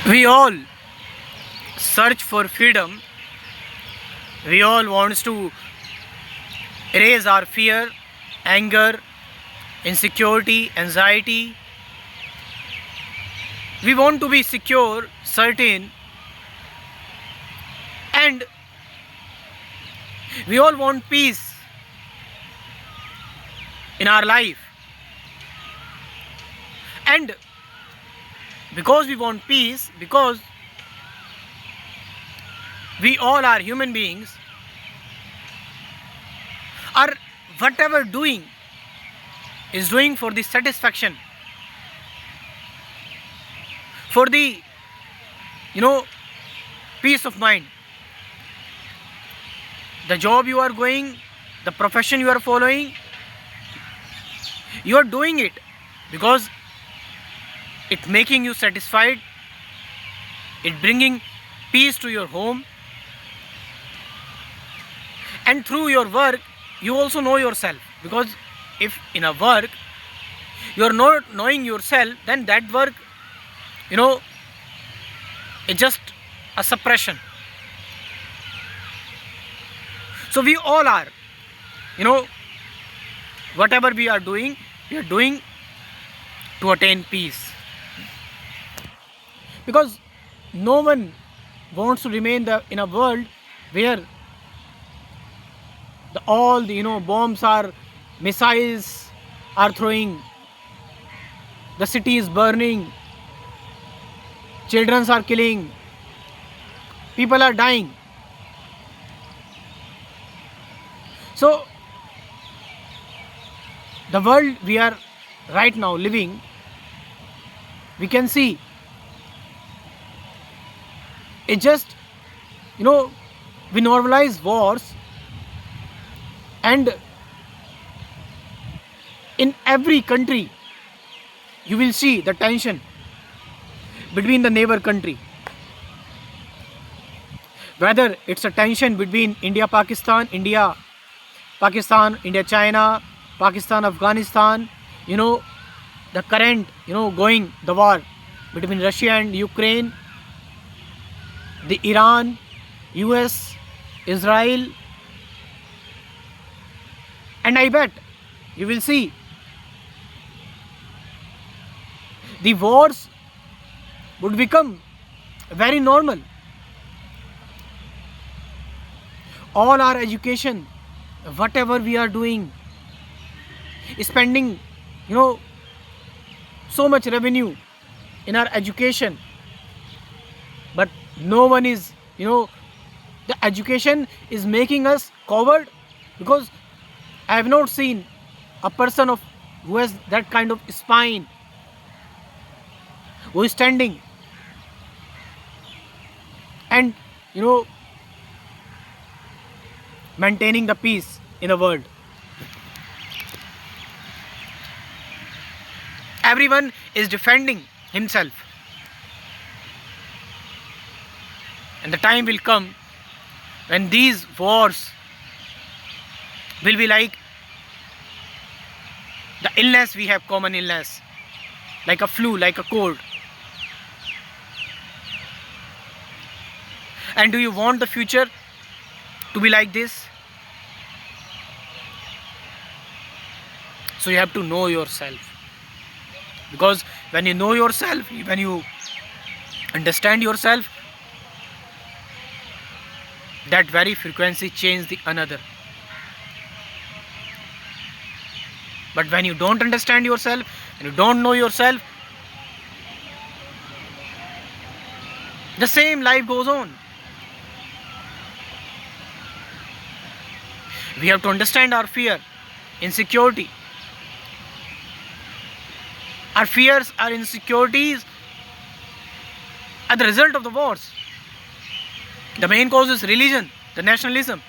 We all search for freedom. We all wants to erase our fear, anger, insecurity, anxiety. We want to be secure, certain, and we all want peace in our life. And because we want peace, because we all are human beings, are whatever doing is doing for the satisfaction, for the peace of mind. The job you are going, the profession you are following, you are doing it because it making you satisfied, it bringing peace to your home, and through your work you also know yourself. Because if in a work you are not knowing yourself, then that work it's just a suppression. So we all are, whatever we are doing to attain peace, because no one wants to remain in a world where all the bombs are, missiles are throwing, the city is burning, children are killing, people are dying. So the world we are right now living, we can see it just we normalize wars, and in every country you will see the tension between the neighbor country, whether it's a tension between India Pakistan, India China, Pakistan Afghanistan, the current going the war between Russia and Ukraine, the Iran, US, Israel, and I bet you will see the wars would become very normal. All our education, whatever we are doing, spending so much revenue in our education, but no one is the education is making us coward. Because I have not seen a person who has that kind of spine, who is standing and maintaining the peace in the world. Everyone is defending himself, and the time will come when these wars will be like the illness we have, common illness, like a flu, like a cold. And do you want the future to be like this? So you have to know yourself, because when you know yourself, when you understand yourself, that very frequency changes the another. But when you don't understand yourself and you don't know yourself, the same life goes on. We have to understand our fear, insecurity. Our fears, our insecurities are the result of the wars. The main cause is religion, the nationalism.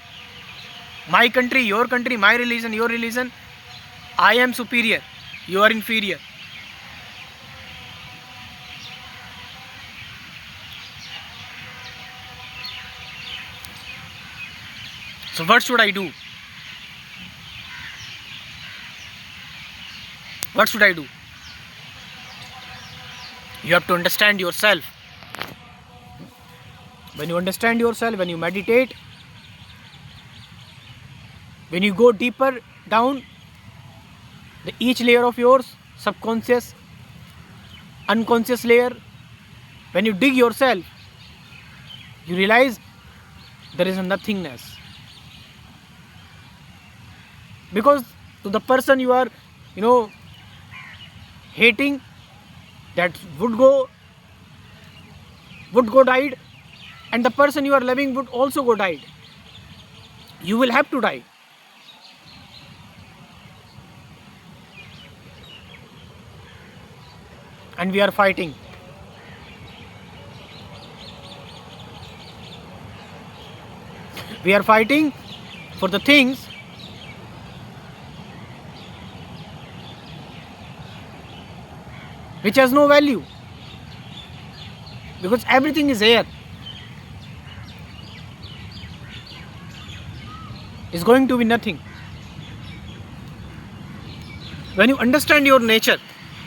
My country, my religion, your religion. I am superior, you are inferior. So what should I do? What should I do? You have to understand yourself. When you understand yourself, when you meditate, when you go deeper down each layer of yours, subconscious, unconscious layer, when you dig yourself, you realize there is a nothingness. Because to the person you are, hating, that would go died, and the person you are loving would also go died. You will have to die. And we are fighting. We are fighting for the things which has no value, because everything is here. Is going to be nothing. When you understand your nature,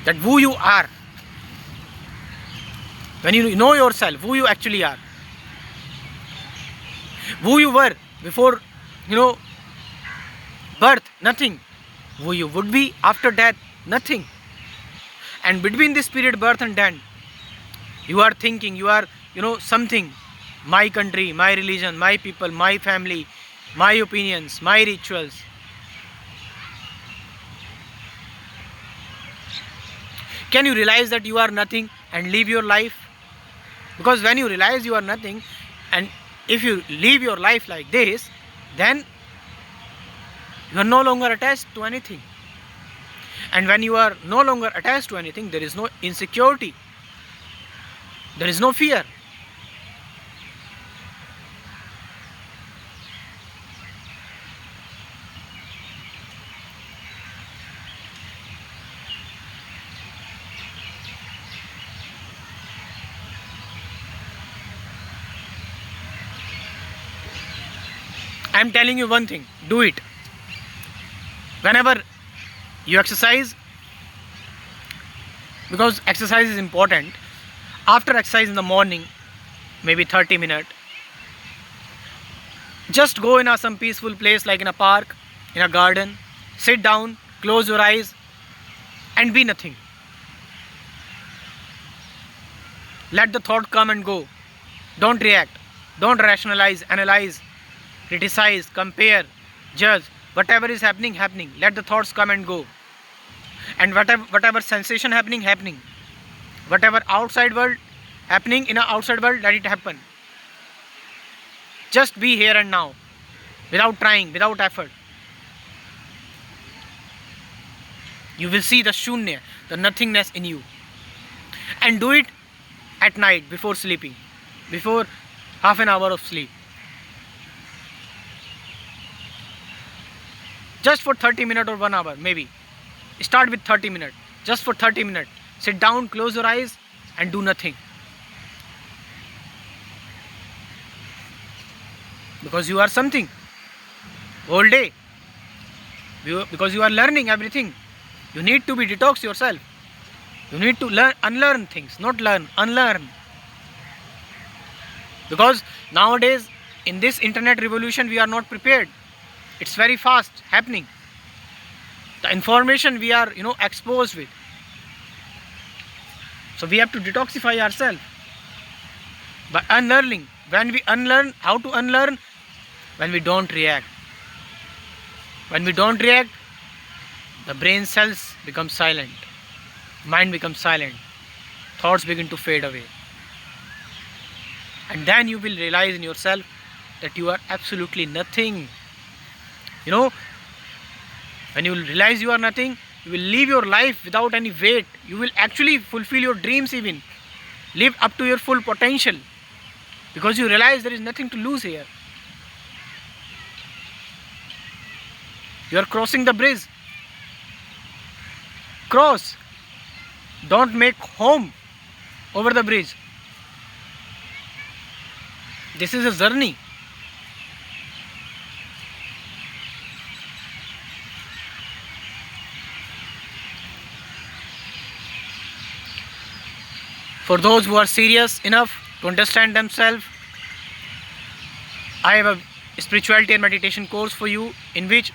that who you are, when you know yourself, who you actually are, who you were before, birth, nothing. Who you would be after death, nothing. And between this period, birth and death, you are thinking, you are, something. My country, my religion, my people, my family, my opinions, my rituals. Can you realize that you are nothing and live your life? Because when you realize you are nothing, and if you live your life like this, then you are no longer attached to anything. And when you are no longer attached to anything, there is no insecurity, there is no fear. I am telling you one thing, do it. Whenever you exercise, because exercise is important, after exercise in the morning, maybe 30 minutes, just go in some peaceful place like in a park, in a garden, sit down, close your eyes and be nothing. Let the thought come and go. Don't react, don't rationalize, analyze, criticize, compare, judge. Whatever is happening. Let the thoughts come and go. And whatever sensation happening. Whatever outside world happening in an outside world, let it happen. Just be here and now, without trying, without effort. You will see the shunya, the nothingness in you. And do it at night before sleeping, before half an hour of sleep. Just for 30 minutes or 1 hour, maybe. Start with 30 minutes. Just for 30 minutes. Sit down, close your eyes and do nothing. Because you are something. Whole day. Because you are learning everything. You need to be detox yourself. You need to unlearn things. Not learn, unlearn. Because nowadays, in this internet revolution, we are not prepared. It's very fast happening. The information we are, exposed with. So we have to detoxify ourselves by unlearning. When we unlearn, how to unlearn? When we don't react. When we don't react, the brain cells become silent. Mind becomes silent. Thoughts begin to fade away. And then you will realize in yourself that you are absolutely nothing. When you will realize you are nothing, you will live your life without any weight. You will actually fulfill your dreams even. Live up to your full potential. Because you realize there is nothing to lose here. You are crossing the bridge. Cross. Don't make home over the bridge. This is a journey. For those who are serious enough to understand themselves, I have a spirituality and meditation course for you, in which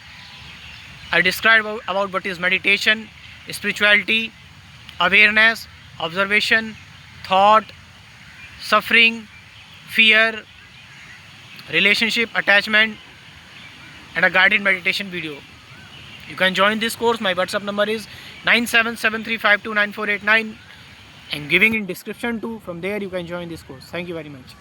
I describe about what is meditation, spirituality, awareness, observation, thought, suffering, fear, relationship, attachment, and a guided meditation video. You can join this course. My WhatsApp number is 9773529489. I'm giving in description too. From there you can join this course. Thank you very much.